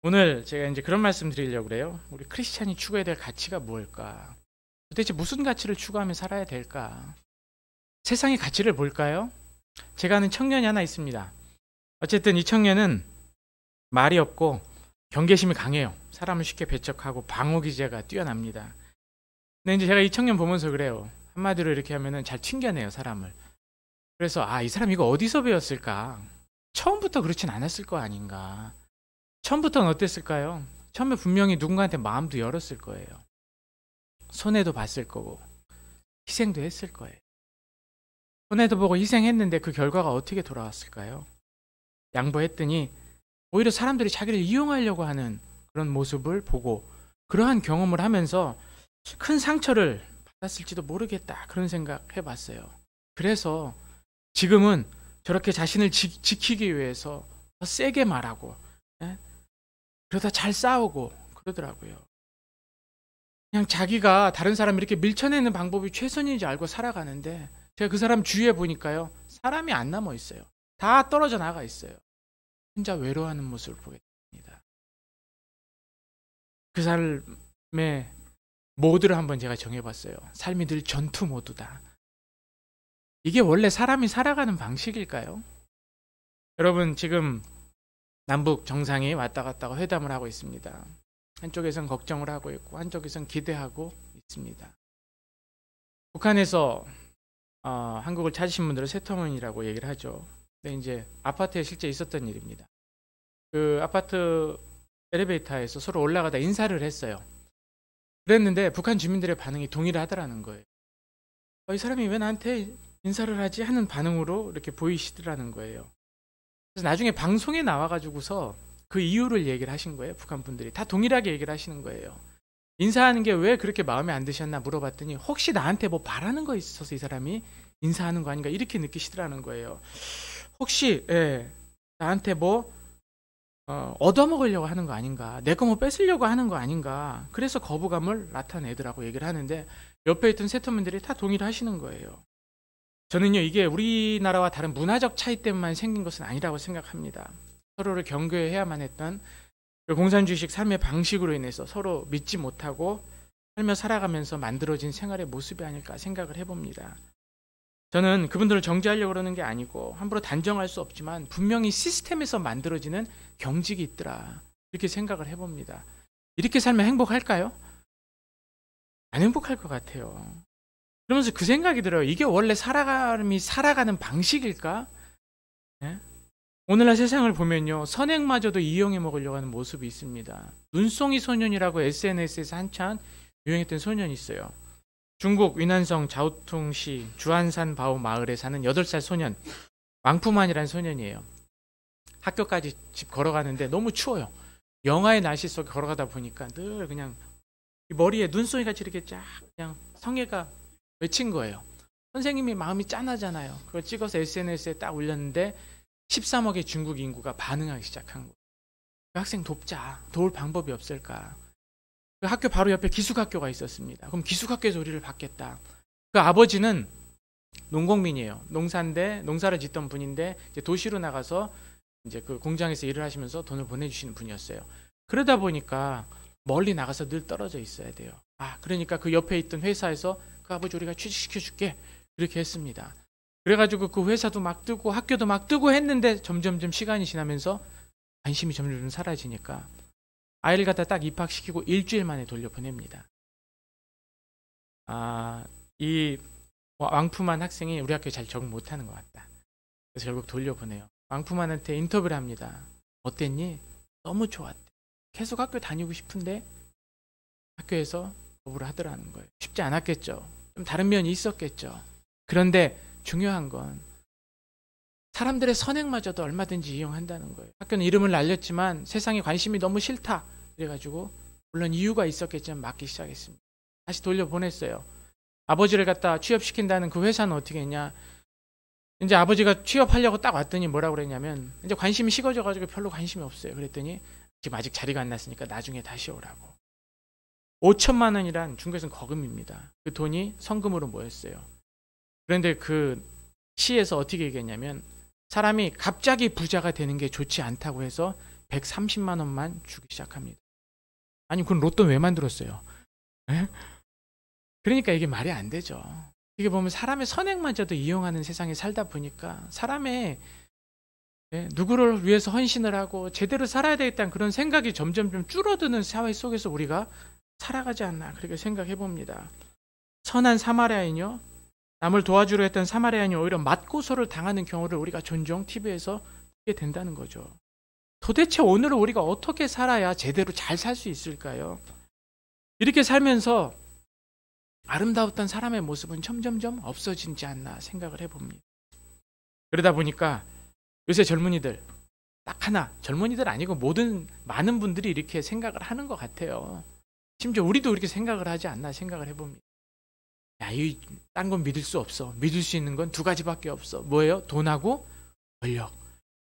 오늘 제가 이제 그런 말씀 드리려고 그래요. 우리 크리스찬이 추구해야 될 가치가 무엇일까? 도대체 무슨 가치를 추구하며 살아야 될까? 세상의 가치를 볼까요? 제가 아는 청년이 하나 있습니다. 어쨌든 이 청년은 말이 없고 경계심이 강해요. 사람을 쉽게 배척하고 방어 기제가 뛰어납니다. 근데 이제 제가 이 청년 보면서 그래요. 한마디로 이렇게 하면은 잘 튕겨내요, 사람을. 그래서 이 사람 이거 어디서 배웠을까? 처음부터 그렇진 않았을 거 아닌가? 처음부터는 어땠을까요? 처음에 분명히 누군가한테 마음도 열었을 거예요. 손해도 봤을 거고 희생도 했을 거예요. 손해도 보고 희생했는데 그 결과가 어떻게 돌아왔을까요? 양보했더니 오히려 사람들이 자기를 이용하려고 하는 그런 모습을 보고 그러한 경험을 하면서 큰 상처를 받았을지도 모르겠다, 그런 생각 해봤어요. 그래서 지금은 저렇게 자신을 지키기 위해서 더 세게 말하고, 그러다 잘 싸우고 그러더라고요. 그냥 자기가 다른 사람 이렇게 밀쳐내는 방법이 최선인지 알고 살아가는데, 제가 그 사람 주위에 보니까요, 사람이 안 남아 있어요. 다 떨어져 나가 있어요. 혼자 외로워하는 모습을 보게 됩니다. 그 삶의 모드를 한번 제가 정해봤어요. 삶이 늘 전투 모드다. 이게 원래 사람이 살아가는 방식일까요? 여러분, 지금 남북 정상이 왔다 갔다 회담을 하고 있습니다. 한쪽에선 걱정을 하고 있고 한쪽에선 기대하고 있습니다. 북한에서 한국을 찾으신 분들은 세터민이라고 얘기를 하죠. 근데 이제 아파트에 실제 있었던 일입니다. 그 아파트 엘리베이터에서 서로 올라가다 인사를 했어요. 그랬는데 북한 주민들의 반응이 동일하더라는 거예요. 이 사람이 왜 나한테 인사를 하지 하는 반응으로 이렇게 보이시더라는 거예요. 그래서 나중에 방송에 나와가지고서 그 이유를 얘기를 하신 거예요. 북한 분들이 다 동일하게 얘기를 하시는 거예요. 인사하는 게 왜 그렇게 마음에 안 드셨나 물어봤더니 혹시 나한테 뭐 바라는 거 있어서 이 사람이 인사하는 거 아닌가 이렇게 느끼시더라는 거예요. 혹시 나한테 뭐 얻어먹으려고 하는 거 아닌가, 내 거 뭐 뺏으려고 하는 거 아닌가, 그래서 거부감을 나타내더라고 얘기를 하는데, 옆에 있던 세터민들이 다 동의를 하시는 거예요. 저는요, 이게 우리나라와 다른 문화적 차이 때문만 생긴 것은 아니라고 생각합니다. 서로를 경계해야만 했던 공산주의식 삶의 방식으로 인해서 서로 믿지 못하고 살며 살아가면서 만들어진 생활의 모습이 아닐까 생각을 해봅니다. 저는 그분들을 정죄하려고 그러는 게 아니고 함부로 단정할 수 없지만 분명히 시스템에서 만들어지는 경직이 있더라, 이렇게 생각을 해봅니다. 이렇게 살면 행복할까요? 안 행복할 것 같아요. 그러면서 그 생각이 들어요. 이게 원래 사람이 살아가는 방식일까? 오늘날 세상을 보면요, 선행마저도 이용해 먹으려고 하는 모습이 있습니다. 눈송이 소년이라고 SNS에서 한참 유행했던 소년이 있어요. 중국 위난성 자오퉁시 주안산 바오 마을에 사는 8살 소년 왕푸만이라는 소년이에요. 학교까지 집 걸어가는데 너무 추워요. 영하의 날씨 속에 걸어가다 보니까 늘 그냥 머리에 눈송이 같이 이렇게 쫙 그냥 성애가 맺힌 거예요. 선생님이 마음이 짠하잖아요. 그걸 찍어서 SNS에 딱 올렸는데 13억의 중국 인구가 반응하기 시작한 거예요. 그 학생 돕자. 도울 방법이 없을까? 그 학교 바로 옆에 기숙학교가 있었습니다. 그럼 기숙학교에서 우리를 받겠다. 그 아버지는 농공민이에요. 농사를 짓던 분인데 이제 도시로 나가서 이제 그 공장에서 일을 하시면서 돈을 보내주시는 분이었어요. 그러다 보니까 멀리 나가서 늘 떨어져 있어야 돼요. 그러니까 그 옆에 있던 회사에서 그 아버지 우리가 취직시켜줄게, 이렇게 했습니다. 그래가지고 그 회사도 막 뜨고 학교도 막 뜨고 했는데 점점점 시간이 지나면서 관심이 점점 사라지니까 아이를 갖다 딱 입학시키고 일주일 만에 돌려보냅니다. 이 왕푸만 학생이 우리 학교에 잘 적응 못하는 것 같다. 그래서 결국 돌려보내요. 왕푸만한테 인터뷰를 합니다. 어땠니? 너무 좋았대. 계속 학교 다니고 싶은데 학교에서 거부를 하더라는 거예요. 쉽지 않았겠죠. 좀 다른 면이 있었겠죠. 그런데 중요한 건 사람들의 선행마저도 얼마든지 이용한다는 거예요. 학교는 이름을 날렸지만 세상에 관심이 너무 싫다, 그래가지고 물론 이유가 있었겠지만 막기 시작했습니다. 다시 돌려보냈어요. 아버지를 갖다 취업시킨다는 그 회사는 어떻게 했냐, 이제 아버지가 취업하려고 딱 왔더니 뭐라고 그랬냐면 이제 관심이 식어져가지고 별로 관심이 없어요. 그랬더니 지금 아직 자리가 안 났으니까 나중에 다시 오라고. 5천만 원이란 중국에서는 거금입니다. 그 돈이 성금으로 모였어요. 그런데 그 시에서 어떻게 얘기했냐면 사람이 갑자기 부자가 되는 게 좋지 않다고 해서 130만 원만 주기 시작합니다. 아니 그럼 로또 왜 만들었어요? 에? 그러니까 이게 말이 안 되죠. 이게 보면 사람의 선행마저도 이용하는 세상에 살다 보니까 사람의 누구를 위해서 헌신을 하고 제대로 살아야 되겠다는 그런 생각이 점점 좀 줄어드는 사회 속에서 우리가 살아가지 않나 그렇게 생각해 봅니다. 선한 사마리아인요, 남을 도와주려 했던 사마리아인이 오히려 맞고소를 당하는 경우를 우리가 종종 TV에서 보게 된다는 거죠. 도대체 오늘은 우리가 어떻게 살아야 제대로 잘 살 수 있을까요? 이렇게 살면서 아름다웠던 사람의 모습은 점점점 없어지지 않나 생각을 해봅니다. 그러다 보니까 요새 젊은이들 딱 하나, 젊은이들 아니고 많은 분들이 이렇게 생각을 하는 것 같아요. 심지어 우리도 이렇게 생각을 하지 않나 생각을 해봅니다. 야, 딴 건 믿을 수 없어. 믿을 수 있는 건 두 가지밖에 없어. 뭐예요? 돈하고 권력.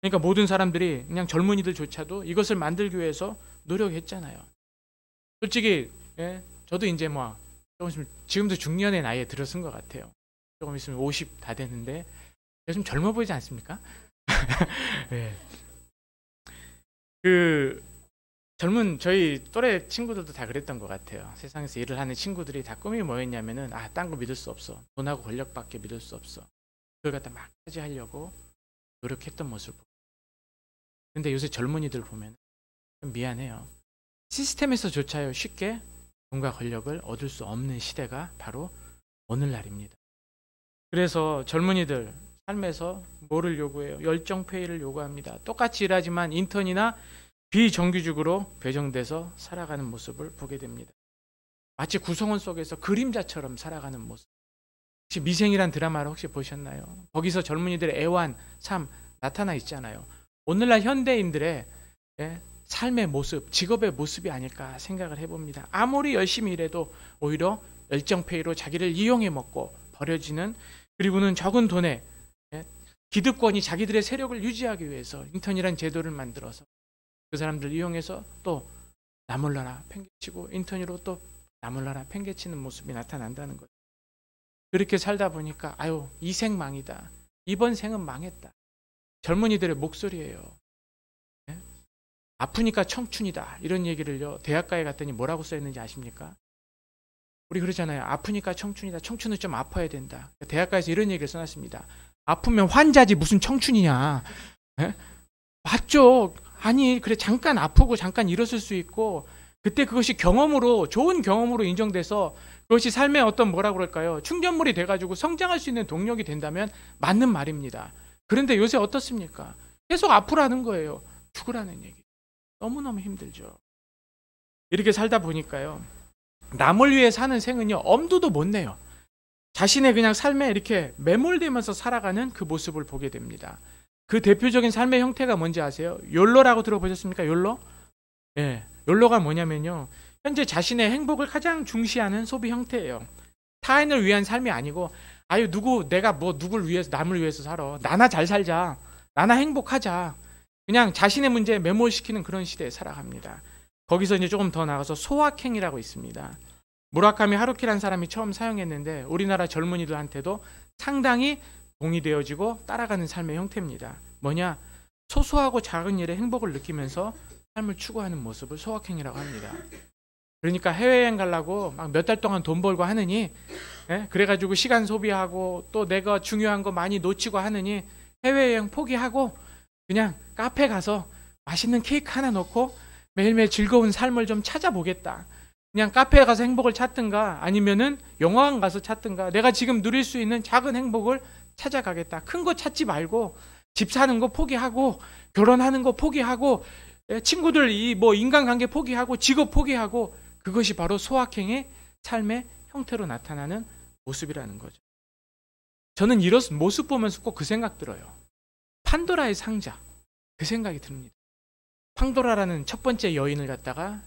그러니까 모든 사람들이 그냥 젊은이들조차도 이것을 만들기 위해서 노력했잖아요. 솔직히 저도 이제 뭐 조금 있으면 지금도 중년의 나이에 들어선 것 같아요. 조금 있으면 50 다 되는데 좀 젊어 보이지 않습니까? 네. 그 젊은 저희 또래 친구들도 다 그랬던 것 같아요. 세상에서 일을 하는 친구들이 다 꿈이 뭐였냐면은 딴 거 믿을 수 없어. 돈하고 권력밖에 믿을 수 없어. 그걸 갖다 막 차지하려고 노력했던 모습을 보고. 근데 요새 젊은이들 보면 좀 미안해요. 시스템에서조차요 쉽게 돈과 권력을 얻을 수 없는 시대가 바로 오늘날입니다. 그래서 젊은이들 삶에서 뭐를 요구해요? 열정페이를 요구합니다. 똑같이 일하지만 인턴이나 비정규직으로 배정돼서 살아가는 모습을 보게 됩니다. 마치 구성원 속에서 그림자처럼 살아가는 모습. 혹시 미생이란 드라마를 혹시 보셨나요? 거기서 젊은이들의 애환, 삶 나타나 있잖아요. 오늘날 현대인들의 삶의 모습, 직업의 모습이 아닐까 생각을 해봅니다. 아무리 열심히 일해도 오히려 열정페이로 자기를 이용해 먹고 버려지는, 그리고는 적은 돈에 기득권이 자기들의 세력을 유지하기 위해서 인턴이란 제도를 만들어서 그 사람들 이용해서 또 나몰라라 팽개치고 인턴으로 또 나몰라라 팽개치는 모습이 나타난다는 거죠. 그렇게 살다 보니까 이 생 망이다. 이번 생은 망했다. 젊은이들의 목소리예요. 아프니까 청춘이다. 이런 얘기를요. 대학가에 갔더니 뭐라고 써있는지 아십니까? 우리 그러잖아요. 아프니까 청춘이다. 청춘은 좀 아파야 된다. 대학가에서 이런 얘기를 써놨습니다. 아프면 환자지 무슨 청춘이냐. 맞죠. 아니 그래 잠깐 아프고 잠깐 일었을 수 있고 그때 그것이 경험으로 좋은 경험으로 인정돼서 그것이 삶의 어떤 뭐라고 그럴까요? 충전물이 돼가지고 성장할 수 있는 동력이 된다면 맞는 말입니다. 그런데 요새 어떻습니까? 계속 아프라는 거예요. 죽으라는 얘기. 너무너무 힘들죠. 이렇게 살다 보니까요. 남을 위해 사는 생은요. 엄두도 못 내요. 자신의 그냥 삶에 이렇게 매몰되면서 살아가는 그 모습을 보게 됩니다. 그 대표적인 삶의 형태가 뭔지 아세요? 욜로라고 들어보셨습니까? 욜로? 욜로가 뭐냐면요. 현재 자신의 행복을 가장 중시하는 소비 형태예요. 타인을 위한 삶이 아니고 내가 누굴 위해서 남을 위해서 살아. 나나 잘 살자. 나나 행복하자. 그냥 자신의 문제에 매몰시키는 그런 시대에 살아갑니다. 거기서 이제 조금 더 나가서 소확행이라고 있습니다. 무라카미 하루키라는 사람이 처음 사용했는데 우리나라 젊은이들한테도 상당히 동의되어지고 따라가는 삶의 형태입니다. 뭐냐? 소소하고 작은 일에 행복을 느끼면서 삶을 추구하는 모습을 소확행이라고 합니다. 그러니까 해외여행 가려고 막 몇 달 동안 돈 벌고 하느니 그래가지고 시간 소비하고 또 내가 중요한 거 많이 놓치고 하느니 해외여행 포기하고 그냥 카페 가서 맛있는 케이크 하나 넣고 매일매일 즐거운 삶을 좀 찾아보겠다. 그냥 카페에 가서 행복을 찾든가 아니면은 영화관 가서 찾든가 내가 지금 누릴 수 있는 작은 행복을 찾아가겠다. 큰 거 찾지 말고 집 사는 거 포기하고 결혼하는 거 포기하고 친구들 인간관계 포기하고 직업 포기하고 그것이 바로 소확행의 삶의 형태로 나타나는 모습이라는 거죠. 저는 이런 모습 보면서 꼭 그 생각 들어요. 판도라의 상자. 그 생각이 듭니다. 판도라라는 첫 번째 여인을 갖다가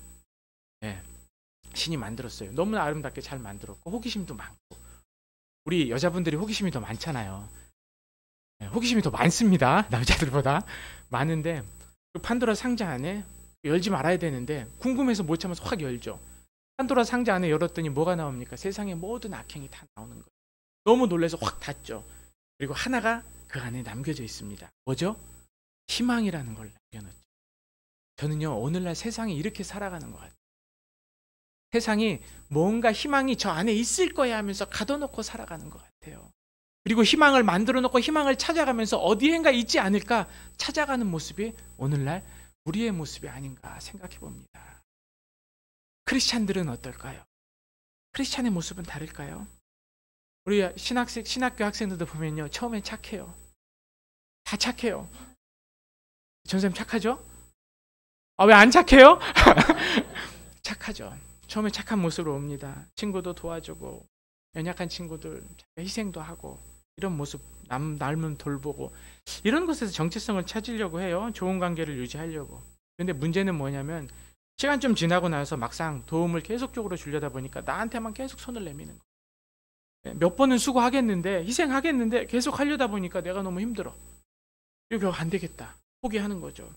신이 만들었어요. 너무나 아름답게 잘 만들었고 호기심도 많고 우리 여자분들이 호기심이 더 많잖아요. 호기심이 더 많습니다. 남자들보다 많은데 그 판도라 상자 안에 열지 말아야 되는데 궁금해서 못 참아서 확 열죠. 판도라 상자 안에 열었더니 뭐가 나옵니까? 세상의 모든 악행이 다 나오는 거예요. 너무 놀라서 확 닫죠. 그리고 하나가 그 안에 남겨져 있습니다. 뭐죠? 희망이라는 걸 남겨놓죠. 저는요, 오늘날 세상이 이렇게 살아가는 것 같아요. 세상이 뭔가 희망이 저 안에 있을 거야 하면서 가둬놓고 살아가는 것 같아요. 그리고 희망을 만들어 놓고 희망을 찾아가면서 어디엔가 있지 않을까 찾아가는 모습이 오늘날 우리의 모습이 아닌가 생각해 봅니다. 크리스찬들은 어떨까요? 크리스찬의 모습은 다를까요? 우리 신학교 학생들도 보면요, 처음엔 착해요. 다 착해요. 전쌤 착하죠? 아, 왜 안 착해요? 착하죠. 처음에 착한 모습으로 옵니다. 친구도 도와주고, 연약한 친구들 희생도 하고, 이런 모습, 남을 돌보고, 이런 것에서 정체성을 찾으려고 해요. 좋은 관계를 유지하려고. 근데 문제는 뭐냐면 시간 좀 지나고 나서 막상 도움을 계속적으로 주려다 보니까 나한테만 계속 손을 내미는 거예요. 몇 번은 수고하겠는데, 희생하겠는데 계속 하려다 보니까 내가 너무 힘들어. 이거 안 되겠다. 포기하는 거죠.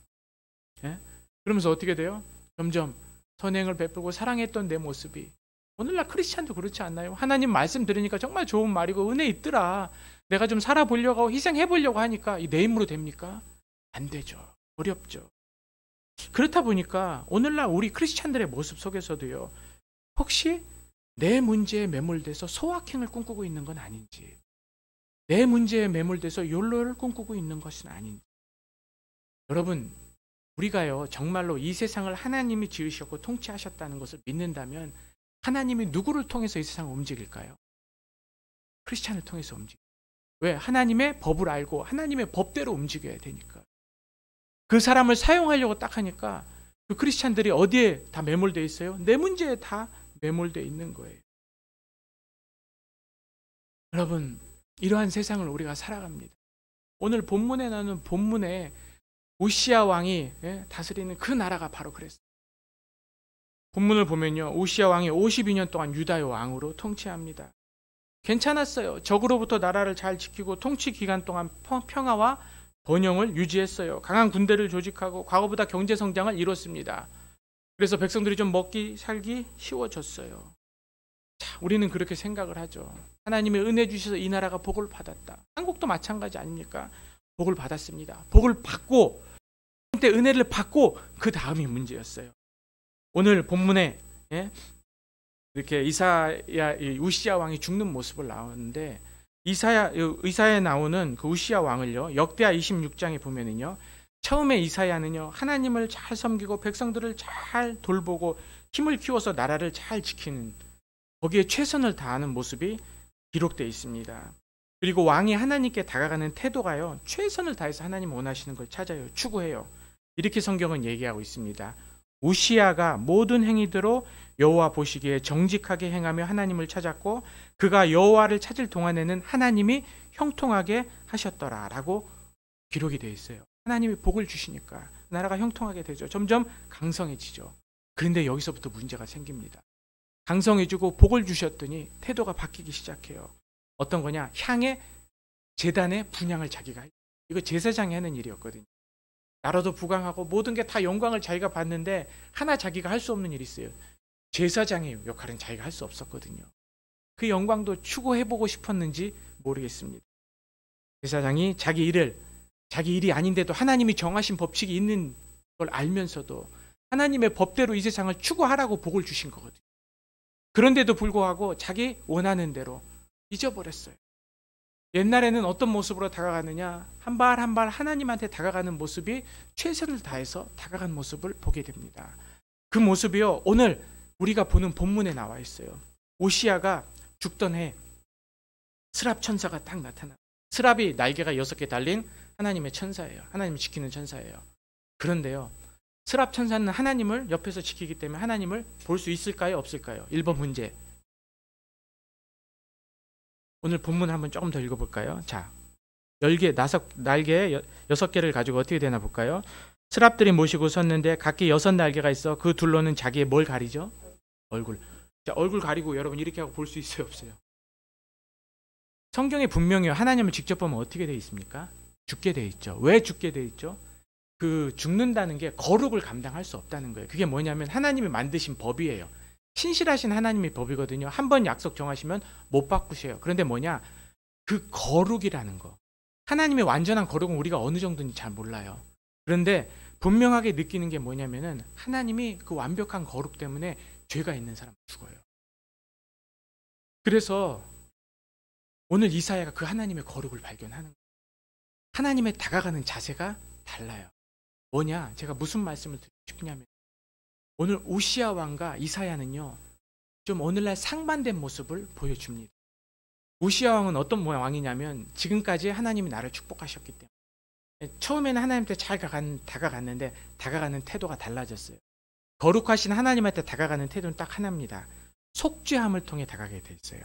예? 그러면서 어떻게 돼요? 점점 선행을 베풀고 사랑했던 내 모습이, 오늘날 크리스찬도 그렇지 않나요? 하나님 말씀 들으니까 정말 좋은 말이고 은혜 있더라. 내가 좀 살아보려고 희생해보려고 하니까 내 힘으로 됩니까? 안 되죠. 어렵죠. 그렇다 보니까 오늘날 우리 크리스찬들의 모습 속에서도요, 혹시 내 문제에 매몰돼서 소확행을 꿈꾸고 있는 건 아닌지, 내 문제에 매몰돼서 욜로를 꿈꾸고 있는 것은 아닌지. 여러분, 우리가요 정말로 이 세상을 하나님이 지으셨고 통치하셨다는 것을 믿는다면 하나님이 누구를 통해서 이 세상을 움직일까요? 크리스찬을 통해서 움직여요. 왜? 하나님의 법을 알고 하나님의 법대로 움직여야 되니까. 그 사람을 사용하려고 딱 하니까 그 크리스찬들이 어디에 다 매몰되어 있어요? 내 문제에 다 매몰되어 있는 거예요. 여러분, 이러한 세상을 우리가 살아갑니다. 오늘 본문에 나오는 본문에 우시야 왕이 다스리는 그 나라가 바로 그랬어요. 본문을 보면요, 우시야 왕이 52년 동안 유다의 왕으로 통치합니다. 괜찮았어요. 적으로부터 나라를 잘 지키고 통치 기간 동안 평화와 번영을 유지했어요. 강한 군대를 조직하고 과거보다 경제 성장을 이뤘습니다. 그래서 백성들이 좀 먹기 살기 쉬워졌어요. 자, 우리는 그렇게 생각을 하죠. 하나님의 은혜 주셔서 이 나라가 복을 받았다. 한국도 마찬가지 아닙니까? 복을 받았습니다. 복을 받고 그때 은혜를 받고 그 다음이 문제였어요. 오늘 본문에 이렇게 우시야 왕이 죽는 모습을 나오는데, 이사야에 나오는 그 우시야 왕을요, 역대하 26장에 보면은요, 처음에 이사야는요 하나님을 잘 섬기고 백성들을 잘 돌보고 힘을 키워서 나라를 잘 지키는, 거기에 최선을 다하는 모습이 기록되어 있습니다. 그리고 왕이 하나님께 다가가는 태도가요, 최선을 다해서 하나님 원하시는 걸 찾아요. 추구해요. 이렇게 성경은 얘기하고 있습니다. 우시야가 모든 행위대로 여호와 보시기에 정직하게 행하며 하나님을 찾았고 그가 여호와를 찾을 동안에는 하나님이 형통하게 하셨더라라고 기록이 되어 있어요. 하나님이 복을 주시니까 나라가 형통하게 되죠. 점점 강성해지죠. 그런데 여기서부터 문제가 생깁니다. 강성해지고 복을 주셨더니 태도가 바뀌기 시작해요. 어떤 거냐? 향해 제단의 분향을 자기가 해요. 이거 제사장이 하는 일이었거든요. 나라도 부강하고 모든 게 다 영광을 자기가 받는데 하나 자기가 할 수 없는 일이 있어요. 제사장의 역할은 자기가 할 수 없었거든요. 그 영광도 추구해보고 싶었는지 모르겠습니다. 제사장이 자기 일이 아닌데도 하나님이 정하신 법칙이 있는 걸 알면서도 하나님의 법대로 이 세상을 추구하라고 복을 주신 거거든요. 그런데도 불구하고 자기 원하는 대로 잊어버렸어요. 옛날에는 어떤 모습으로 다가가느냐, 한 발 한 발 하나님한테 다가가는 모습이 최선을 다해서 다가간 모습을 보게 됩니다. 그 모습이요, 오늘 우리가 보는 본문에 나와 있어요. 오시야가 죽던 해 스랍 천사가 딱 나타나. 스랍이 날개가 6개 달린 하나님의 천사예요. 하나님을 지키는 천사예요. 그런데요, 스랍 천사는 하나님을 옆에서 지키기 때문에 하나님을 볼 수 있을까요? 없을까요? 1번 문제. 오늘 본문 한번 조금 더 읽어볼까요? 자, 날개 6개를 가지고 어떻게 되나 볼까요? 스랍들이 모시고 섰는데 각기 6날개가 있어 그 둘로는 자기의 뭘 가리죠? 얼굴. 자, 얼굴 가리고 여러분 이렇게 하고 볼 수 있어요, 없어요? 성경에 분명히 하나님을 직접 보면 어떻게 되어 있습니까? 죽게 되어 있죠. 왜 죽게 되어 있죠? 그 죽는다는 게 거룩을 감당할 수 없다는 거예요. 그게 뭐냐면 하나님이 만드신 법이에요. 신실하신 하나님의 법이거든요. 한 번 약속 정하시면 못 바꾸셔요. 그런데 뭐냐? 그 거룩이라는 거. 하나님의 완전한 거룩은 우리가 어느 정도인지 잘 몰라요. 그런데 분명하게 느끼는 게 뭐냐면은 하나님이 그 완벽한 거룩 때문에 죄가 있는 사람은 죽어요. 그래서 오늘 이사야가 그 하나님의 거룩을 발견하는 거예요. 하나님의 다가가는 자세가 달라요. 뭐냐? 제가 무슨 말씀을 드리고 싶냐면 오늘 우시야 왕과 이사야는요, 좀 오늘날 상반된 모습을 보여줍니다. 우시야 왕은 어떤 왕이냐면 지금까지 하나님이 나를 축복하셨기 때문에 처음에는 하나님한테 잘 다가갔는데 다가가는 태도가 달라졌어요. 거룩하신 하나님한테 다가가는 태도는 딱 하나입니다. 속죄함을 통해 다가가게 돼 있어요.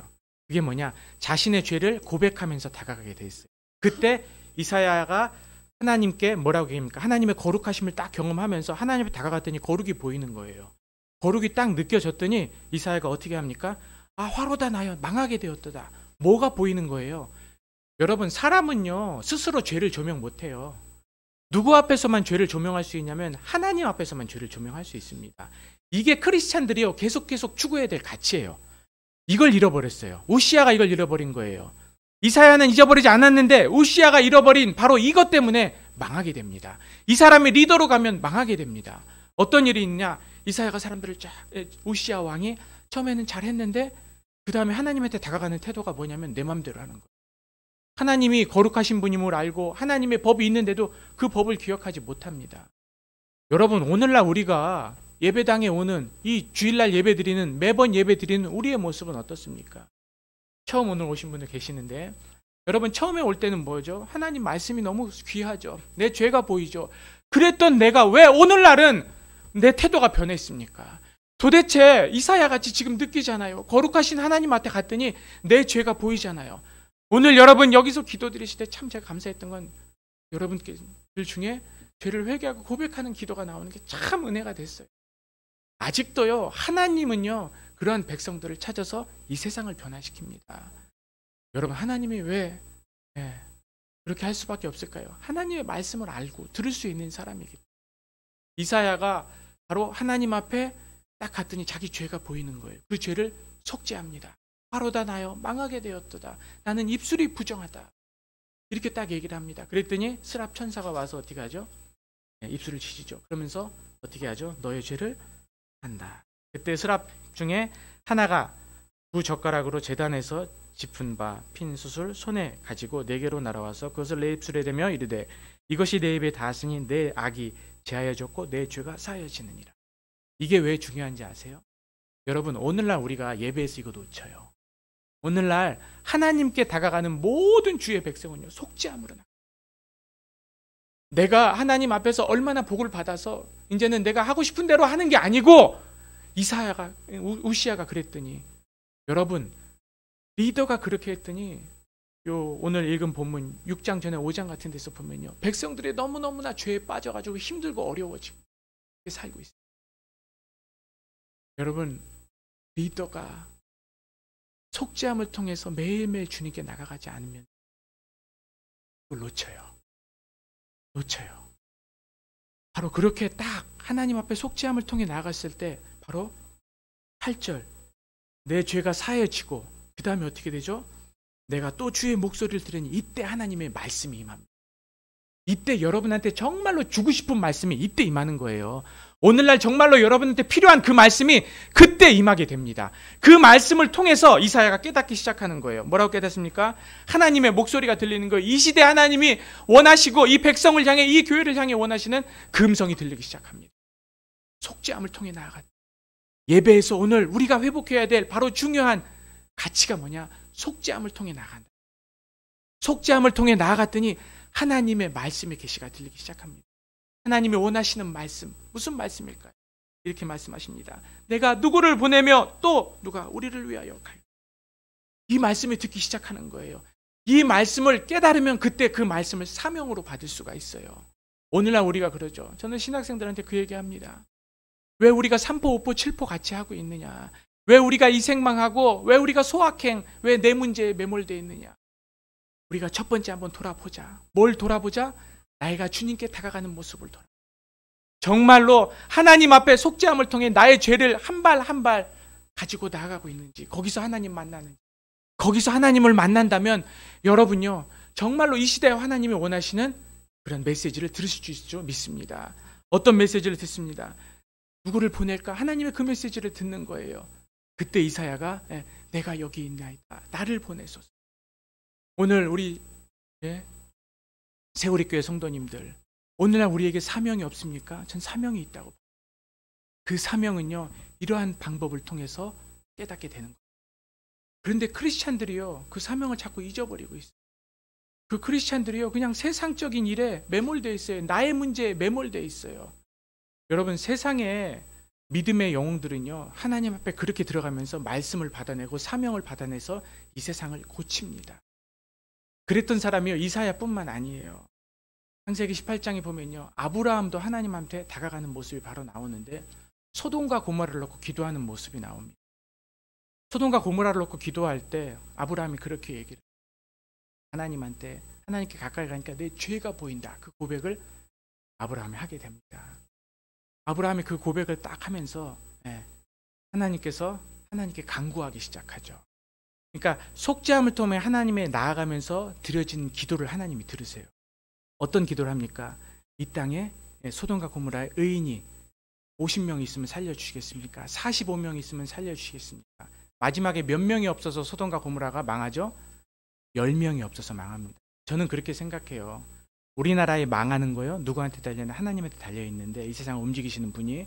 그게 뭐냐? 자신의 죄를 고백하면서 다가가게 돼 있어요. 그때 이사야가 하나님께 뭐라고 얘기합니까? 하나님의 거룩하심을 딱 경험하면서 하나님 앞에 다가갔더니 거룩이 보이는 거예요. 거룩이 딱 느껴졌더니 이사야가 어떻게 합니까? 아, 화로다 나여 망하게 되었도다. 뭐가 보이는 거예요? 여러분, 사람은요 스스로 죄를 조명 못해요. 누구 앞에서만 죄를 조명할 수 있냐면 하나님 앞에서만 죄를 조명할 수 있습니다. 이게 크리스찬들이요 계속 추구해야 될 가치예요. 이걸 잃어버렸어요. 우시야가 이걸 잃어버린 거예요. 이사야는 잊어버리지 않았는데 우시야가 잃어버린 바로 이것 때문에 망하게 됩니다. 이 사람이 리더로 가면 망하게 됩니다. 어떤 일이 있냐? 이사야가 사람들을 우시야 왕이 처음에는 잘했는데 그 다음에 하나님한테 다가가는 태도가 뭐냐면 내 맘대로 하는 거예요. 하나님이 거룩하신 분임을 알고 하나님의 법이 있는데도 그 법을 기억하지 못합니다. 여러분, 오늘날 우리가 예배당에 오는 이 주일날 예배드리는 매번 예배드리는 우리의 모습은 어떻습니까? 처음 오늘 오신 분들 계시는데 여러분, 처음에 올 때는 뭐죠? 하나님 말씀이 너무 귀하죠. 내 죄가 보이죠. 그랬던 내가 왜 오늘날은 내 태도가 변했습니까? 도대체 이사야 같이 지금 느끼잖아요. 거룩하신 하나님 앞에 갔더니 내 죄가 보이잖아요. 오늘 여러분 여기서 기도드리실 때 참 제가 감사했던 건 여러분들 중에 죄를 회개하고 고백하는 기도가 나오는 게 참 은혜가 됐어요. 아직도요 하나님은요 그러한 백성들을 찾아서 이 세상을 변화시킵니다. 여러분, 하나님이 왜 그렇게 할 수밖에 없을까요? 하나님의 말씀을 알고 들을 수 있는 사람이기 때문에. 이사야가 바로 하나님 앞에 딱 갔더니 자기 죄가 보이는 거예요. 그 죄를 속죄합니다. 화로다 나여 망하게 되었도다. 나는 입술이 부정하다. 이렇게 딱 얘기를 합니다. 그랬더니 스랍 천사가 와서 어떻게 하죠? 입술을 치시죠. 그러면서 어떻게 하죠? 너의 죄를 한다. 그때 스랍 중에 하나가 두 젓가락으로 제단에서 짚은 바 핀 숯을 손에 가지고 내게로 날아와서 그것을 내 입술에 대며 이르되 이것이 내 입에 닿았으니 내 악이 제하여졌고 내 죄가 사하여지느니라. 이게 왜 중요한지 아세요? 여러분, 오늘날 우리가 예배에서 이거 놓쳐요. 오늘날 하나님께 다가가는 모든 주의 백성은요 속죄함으로 나가요. 내가 하나님 앞에서 얼마나 복을 받아서 이제는 내가 하고 싶은 대로 하는 게 아니고, 우시야가 그랬더니, 여러분 리더가 그렇게 했더니 오늘 읽은 본문 6장 전에 5장 같은 데서 보면요 백성들이 너무너무나 죄에 빠져가지고 힘들고 어려워지고 살고 있어요. 여러분, 리더가 속죄함을 통해서 매일매일 주님께 나가가지 않으면 그걸 놓쳐요. 바로 그렇게 딱 하나님 앞에 속죄함을 통해 나갔을 때 바로 8절 내 죄가 사해지고 그 다음에 어떻게 되죠? 내가 또 주의 목소리를 들으니 이때 하나님의 말씀이 임합니다. 이때 여러분한테 정말로 주고 싶은 말씀이 이때 임하는 거예요. 오늘날 정말로 여러분한테 필요한 그 말씀이 그때 임하게 됩니다. 그 말씀을 통해서 이사야가 깨닫기 시작하는 거예요. 뭐라고 깨닫습니까? 하나님의 목소리가 들리는 거예요. 이 시대 하나님이 원하시고 이 백성을 향해, 이 교회를 향해 원하시는 그 음성이 들리기 시작합니다. 속죄함을 통해 나아갔다. 예배에서 오늘 우리가 회복해야 될 바로 중요한 가치가 뭐냐? 속죄함을 통해 나아간다. 속죄함을 통해 나아갔더니 하나님의 말씀의 계시가 들리기 시작합니다. 하나님이 원하시는 말씀, 무슨 말씀일까요? 이렇게 말씀하십니다. 내가 누구를 보내며 또 누가 우리를 위하여 가요. 이 말씀을 듣기 시작하는 거예요. 이 말씀을 깨달으면 그때 그 말씀을 사명으로 받을 수가 있어요. 오늘날 우리가 그러죠. 저는 신학생들한테 그 얘기합니다. 왜 우리가 3포, 5포, 7포 같이 하고 있느냐? 왜 우리가 이생망하고 왜 우리가 소확행, 왜 내 문제에 매몰되어 있느냐? 우리가 첫 번째 한번 돌아보자. 뭘 돌아보자? 나이가 주님께 다가가는 모습을 돌아보자. 정말로 하나님 앞에 속죄함을 통해 나의 죄를 한 발 한 발 가지고 나아가고 있는지, 거기서 하나님 만나는지, 거기서 하나님을 만난다면 여러분요 정말로 이 시대에 하나님이 원하시는 그런 메시지를 들으실 수 있죠. 믿습니다. 어떤 메시지를 듣습니다. 누구를 보낼까? 하나님의 그 메시지를 듣는 거예요. 그때 이사야가 내가 여기 있나이다. 나를 보내소서. 오늘 우리 세우리교회 성도님들, 오늘날 우리에게 사명이 없습니까? 전 사명이 있다고. 그 사명은요, 이러한 방법을 통해서 깨닫게 되는 거예요. 그런데 크리스찬들이요, 그 사명을 자꾸 잊어버리고 있어요. 그 크리스찬들이요, 그냥 세상적인 일에 매몰되어 있어요. 나의 문제에 매몰되어 있어요. 여러분, 세상에 믿음의 영웅들은요, 하나님 앞에 그렇게 들어가면서 말씀을 받아내고 사명을 받아내서 이 세상을 고칩니다. 그랬던 사람이요, 이사야뿐만 아니에요. 창세기 18장에 보면요, 아브라함도 하나님한테 다가가는 모습이 바로 나오는데 소돔과 고모라를 놓고 기도하는 모습이 나옵니다. 소돔과 고모라를 놓고 기도할 때 아브라함이 그렇게 얘기를 해요. 하나님한테, 하나님께 가까이 가니까 내 죄가 보인다. 그 고백을 아브라함이 하게 됩니다. 아브라함이 그 고백을 딱 하면서 하나님께서 하나님께 간구하기 시작하죠. 그러니까 속죄함을 통해 하나님에 나아가면서 드려진 기도를 하나님이 들으세요. 어떤 기도를 합니까? 이 땅에 소돔과 고모라의 의인이 50명 있으면 살려주시겠습니까? 45명 있으면 살려주시겠습니까? 마지막에 몇 명이 없어서 소돔과 고모라가 망하죠? 10명이 없어서 망합니다. 저는 그렇게 생각해요. 우리나라에 망하는 거요, 누구한테 달려있는? 하나님한테 달려있는데 이 세상을 움직이시는 분이,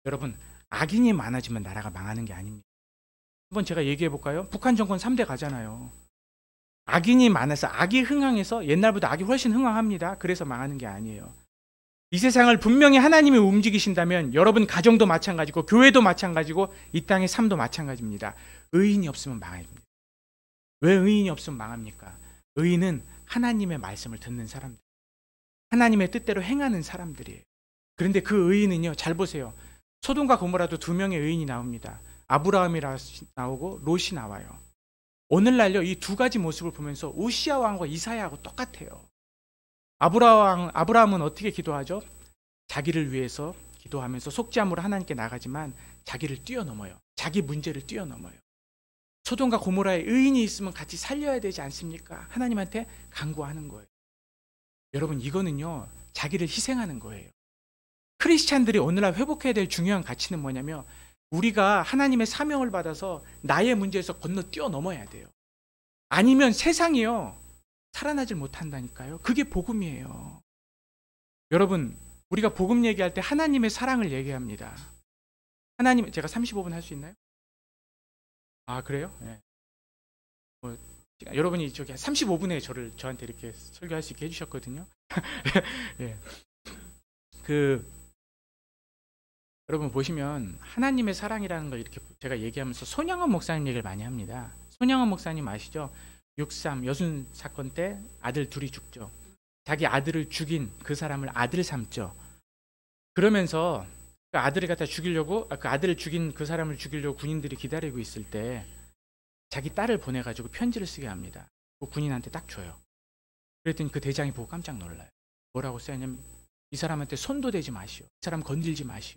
여러분, 악인이 많아지면 나라가 망하는 게 아닙니다. 한번 제가 얘기해 볼까요? 북한 정권 3대 가잖아요. 악인이 많아서, 악이 흥황해서, 옛날보다 악이 훨씬 흥황합니다. 그래서 망하는 게 아니에요. 이 세상을 분명히 하나님이 움직이신다면 여러분 가정도 마찬가지고 교회도 마찬가지고 이 땅의 삶도 마찬가지입니다. 의인이 없으면 망합니다. 왜 의인이 없으면 망합니까? 의인은 하나님의 말씀을 듣는 사람들, 하나님의 뜻대로 행하는 사람들이에요. 그런데 그 의인은요, 잘 보세요. 소돔과 고모라도 2명의 의인이 나옵니다. 아브라함이 나오고 롯이 나와요. 오늘날요, 이 2가지 모습을 보면서 우시야 왕과 이사야하고 똑같아요. 아브라함은 어떻게 기도하죠? 자기를 위해서 기도하면서 속죄함으로 하나님께 나가지만 자기를 뛰어넘어요. 자기 문제를 뛰어넘어요. 소돔과 고모라의 의인이 있으면 같이 살려야 되지 않습니까? 하나님한테 간구하는 거예요. 여러분, 이거는요, 자기를 희생하는 거예요. 크리스찬들이 오늘날 회복해야 될 중요한 가치는 뭐냐면, 우리가 하나님의 사명을 받아서 나의 문제에서 건너 뛰어넘어야 돼요. 아니면 세상이요, 살아나질 못한다니까요. 그게 복음이에요. 여러분, 우리가 복음 얘기할 때 하나님의 사랑을 얘기합니다. 하나님, 제가 35분 할 수 있나요? 아, 그래요? 네. 여러분이 저기 35분에 저한테 이렇게 설교할 수 있게 해주셨거든요. 네. 여러분 보시면 하나님의 사랑이라는 걸 이렇게 제가 얘기하면서 손양원 목사님 얘기를 많이 합니다. 손양원 목사님 아시죠? 6.3 여순 사건 때 아들 둘이 죽죠. 자기 아들을 죽인 그 사람을 아들 삼죠. 그러면서 그 아들을 갖다 죽이려고, 그 아들을 죽인 그 사람을 죽이려고 군인들이 기다리고 있을 때 자기 딸을 보내가지고 편지를 쓰게 합니다. 그 군인한테 딱 줘요. 그랬더니 그 대장이 보고 깜짝 놀라요. 뭐라고 써냐면, 이 사람한테 손도 대지 마시오. 이 사람 건들지 마시오.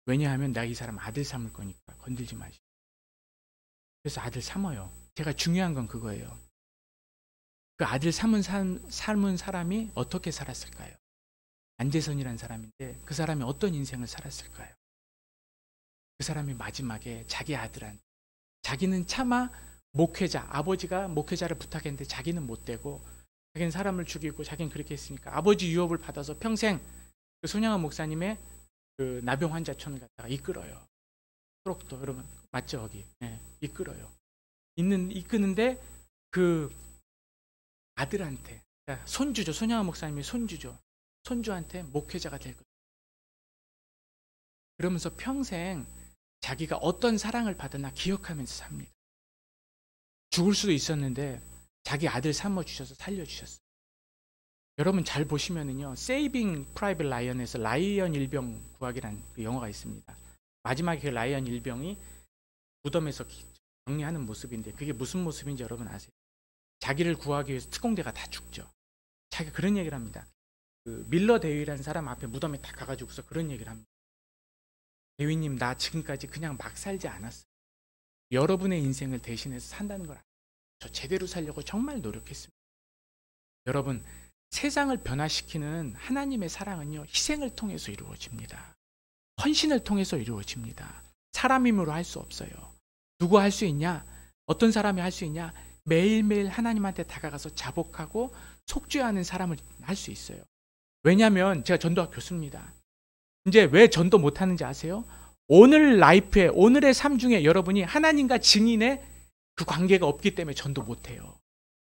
왜냐하면 내가 이 사람 아들 삼을 거니까 건들지 마시오. 그래서 아들 삼어요. 제가 중요한 건 그거예요. 그 아들 삼은 사람이 어떻게 살았을까요? 안재선이라는 사람인데 그 사람이 어떤 인생을 살았을까요? 그 사람이 마지막에 자기 아들한테, 자기는 차마 목회자, 아버지가 목회자를 부탁했는데 자기는 못 되고, 자기는 사람을 죽이고 자기는 그렇게 했으니까 아버지 유업을 받아서 평생 그 손양원 목사님의 그 나병 환자촌을 갖다가 이끌어요. 트럭도, 여러분 맞죠? 거기 이끌어요. 이끄는데 그 아들한테, 그러니까 손주죠. 손양원 목사님의 손주죠. 손주한테 목회자가 될 거예요. 그러면서 평생 자기가 어떤 사랑을 받았나 기억하면서 삽니다. 죽을 수도 있었는데 자기 아들 삼아주셔서 살려주셨어요. 여러분 잘 보시면은요, Saving Private Ryan에서 라이언 일병 구하기라는 그 영화가 있습니다. 마지막에 그 라이언 일병이 무덤에서 정리하는 모습인데 그게 무슨 모습인지 여러분 아세요? 자기를 구하기 위해서 특공대가 다 죽죠. 자기가 그런 얘기를 합니다. 그 밀러 데이라는 사람 앞에 무덤에 딱 가가지고서 그런 얘기를 합니다. 대위님, 나 지금까지 그냥 막 살지 않았어요. 여러분의 인생을 대신해서 산다는 걸 알아요. 저 제대로 살려고 정말 노력했습니다. 여러분, 세상을 변화시키는 하나님의 사랑은요, 희생을 통해서 이루어집니다. 헌신을 통해서 이루어집니다. 사람 힘으로 할 수 없어요. 누가 할 수 있냐? 어떤 사람이 할 수 있냐? 매일매일 하나님한테 다가가서 자복하고 속죄하는 사람을 할 수 있어요. 왜냐하면 제가 전도학 교수입니다. 이제 왜 전도 못하는지 아세요? 오늘 라이프에, 오늘의 삶 중에 여러분이 하나님과 증인의 그 관계가 없기 때문에 전도 못해요.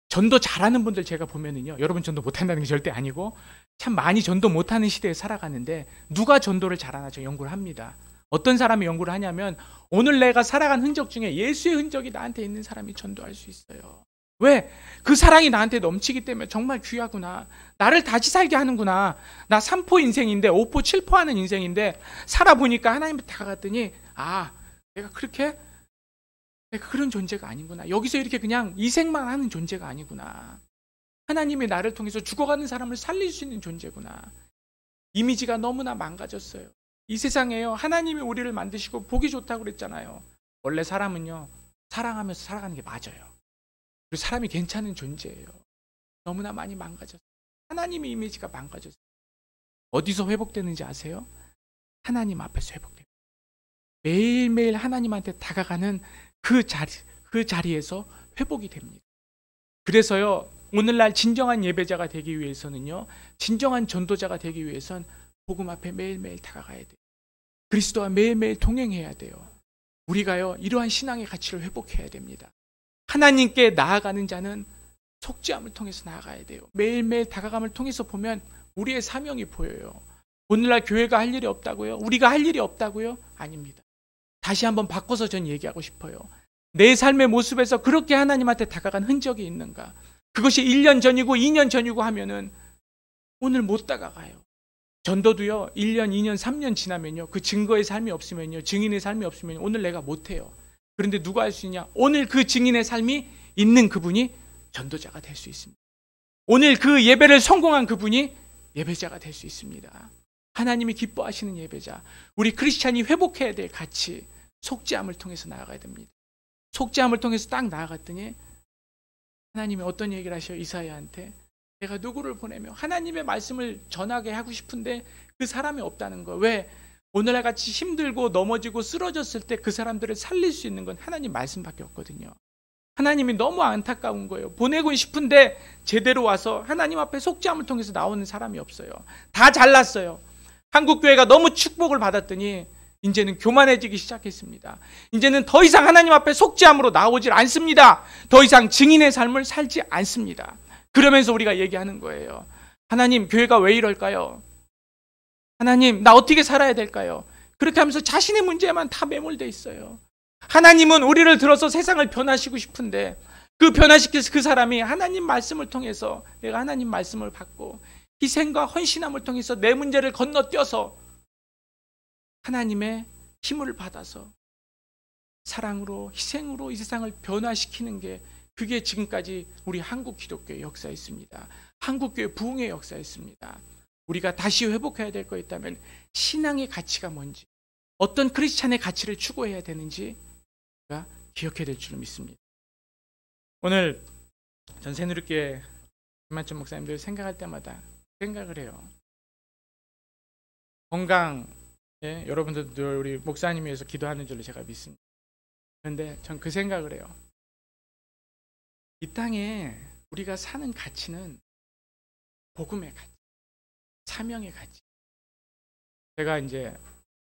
전도 잘하는 분들 제가 보면은요, 여러분 전도 못한다는 게 절대 아니고 참 많이 전도 못하는 시대에 살아가는데 누가 전도를 잘하나 저 연구를 합니다. 어떤 사람이 연구를 하냐면 오늘 내가 살아간 흔적 중에 예수의 흔적이 나한테 있는 사람이 전도할 수 있어요. 왜? 그 사랑이 나한테 넘치기 때문에 정말 귀하구나. 나를 다시 살게 하는구나. 나 3포 인생인데 5포 7포 하는 인생인데 살아보니까 하나님한테 다가갔더니 내가 그런 존재가 아니구나. 여기서 이렇게 그냥 이생만 하는 존재가 아니구나. 하나님이 나를 통해서 죽어가는 사람을 살릴 수 있는 존재구나. 이미지가 너무나 망가졌어요. 이 세상에요, 하나님이 우리를 만드시고 보기 좋다고 그랬잖아요. 원래 사람은요, 사랑하면서 살아가는 게 맞아요. 그리고 사람이 괜찮은 존재예요. 너무나 많이 망가졌어요. 하나님의 이미지가 망가졌어요. 어디서 회복되는지 아세요? 하나님 앞에서 회복돼요. 매일매일 하나님한테 다가가는 그 자리에서 회복이 됩니다. 그래서요, 오늘날 진정한 예배자가 되기 위해서는요, 진정한 전도자가 되기 위해선 복음 앞에 매일매일 다가가야 돼요. 그리스도와 매일매일 동행해야 돼요. 우리가요, 이러한 신앙의 가치를 회복해야 됩니다. 하나님께 나아가는 자는 속죄함을 통해서 나아가야 돼요. 매일매일 다가감을 통해서 보면 우리의 사명이 보여요. 오늘날 교회가 할 일이 없다고요? 우리가 할 일이 없다고요? 아닙니다. 다시 한번 바꿔서 전 얘기하고 싶어요. 내 삶의 모습에서 그렇게 하나님한테 다가간 흔적이 있는가? 그것이 1년 전이고 2년 전이고 하면은 오늘 못 다가가요. 전도도요, 1년, 2년, 3년 지나면요, 그 증거의 삶이 없으면요, 증인의 삶이 없으면 오늘 내가 못해요. 그런데 누가 할 수 있냐? 오늘 그 증인의 삶이 있는 그분이 전도자가 될 수 있습니다. 오늘 그 예배를 성공한 그분이 예배자가 될 수 있습니다. 하나님이 기뻐하시는 예배자, 우리 크리스찬이 회복해야 될 가치, 속죄함을 통해서 나아가야 됩니다. 속죄함을 통해서 딱 나아갔더니 하나님이 어떤 얘기를 하셔요? 이사야한테 내가 누구를 보내며 하나님의 말씀을 전하게 하고 싶은데 그 사람이 없다는 거. 왜? 오늘날 같이 힘들고 넘어지고 쓰러졌을 때 그 사람들을 살릴 수 있는 건 하나님 말씀밖에 없거든요. 하나님이 너무 안타까운 거예요. 보내고 싶은데 제대로 와서 하나님 앞에 속죄함을 통해서 나오는 사람이 없어요. 다 잘났어요. 한국교회가 너무 축복을 받았더니 이제는 교만해지기 시작했습니다. 이제는 더 이상 하나님 앞에 속죄함으로 나오질 않습니다. 더 이상 증인의 삶을 살지 않습니다. 그러면서 우리가 얘기하는 거예요. 하나님, 교회가 왜 이럴까요? 하나님, 나 어떻게 살아야 될까요? 그렇게 하면서 자신의 문제에만 다 매몰돼 있어요. 하나님은 우리를 들어서 세상을 변화시키고 싶은데 그 변화시킬 그 사람이 하나님 말씀을 통해서 내가 하나님 말씀을 받고 희생과 헌신함을 통해서 내 문제를 건너뛰어서 하나님의 힘을 받아서 사랑으로 희생으로 이 세상을 변화시키는 게 그게 지금까지 우리 한국 기독교의 역사였습니다. 한국교회 부흥의 역사였습니다. 우리가 다시 회복해야 될 거 있다면 신앙의 가치가 뭔지, 어떤 크리스찬의 가치를 추구해야 되는지 우리가 기억해야 될 줄을 믿습니다. 오늘 전 새누리교회 김만천 목사님들 생각할 때마다 생각을 해요. 건강, 여러분들도 우리 목사님 위해서 기도하는 줄로 제가 믿습니다. 그런데 전 그 생각을 해요. 이 땅에 우리가 사는 가치는 복음의 가치, 사명의 가치. 제가 이제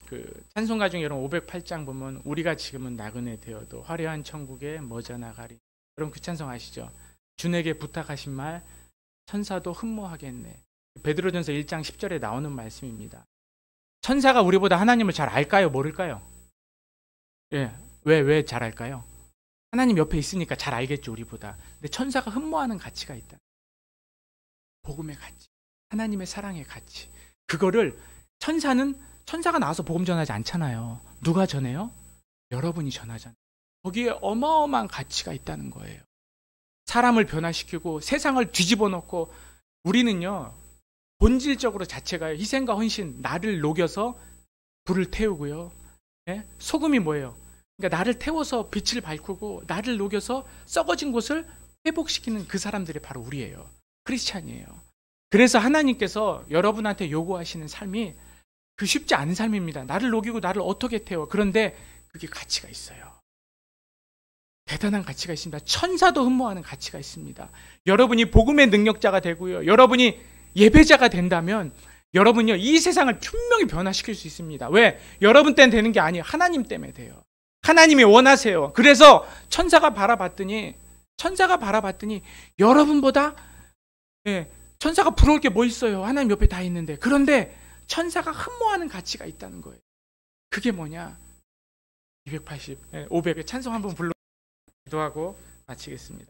그 찬송가 중에 여러분 508장 보면 우리가 지금은 나그네 되어도 화려한 천국에 머져 나가리. 여러분 그 찬송 아시죠? 주에게 부탁하신 말 천사도 흠모하겠네. 베드로전서 1장 10절에 나오는 말씀입니다. 천사가 우리보다 하나님을 잘 알까요? 모를까요? 왜 잘 알까요? 하나님 옆에 있으니까 잘 알겠죠, 우리보다. 근데 천사가 흠모하는 가치가 있다. 복음의 가치, 하나님의 사랑의 가치. 그거를 천사가 나와서 복음 전하지 않잖아요. 누가 전해요? 여러분이 전하잖아요. 거기에 어마어마한 가치가 있다는 거예요. 사람을 변화시키고 세상을 뒤집어 놓고 우리는요, 본질적으로 자체가 희생과 헌신, 나를 녹여서 불을 태우고요. 소금이 뭐예요? 그러니까 나를 태워서 빛을 밝히고 나를 녹여서 썩어진 곳을 회복시키는 그 사람들이 바로 우리예요. 크리스찬이에요. 그래서 하나님께서 여러분한테 요구하시는 삶이 그 쉽지 않은 삶입니다. 나를 녹이고 나를 어떻게 태워. 그런데 그게 가치가 있어요. 대단한 가치가 있습니다. 천사도 흠모하는 가치가 있습니다. 여러분이 복음의 능력자가 되고요. 여러분이 예배자가 된다면 여러분요, 이 세상을 분명히 변화시킬 수 있습니다. 왜? 여러분 때문에 되는 게 아니에요. 하나님 때문에 돼요. 하나님이 원하세요. 그래서 천사가 바라봤더니 여러분보다 천사가 부러울 게 뭐 있어요. 하나님 옆에 다 있는데. 그런데 천사가 흠모하는 가치가 있다는 거예요. 그게 뭐냐? 500의 찬송 한번 불러 기도하고 마치겠습니다.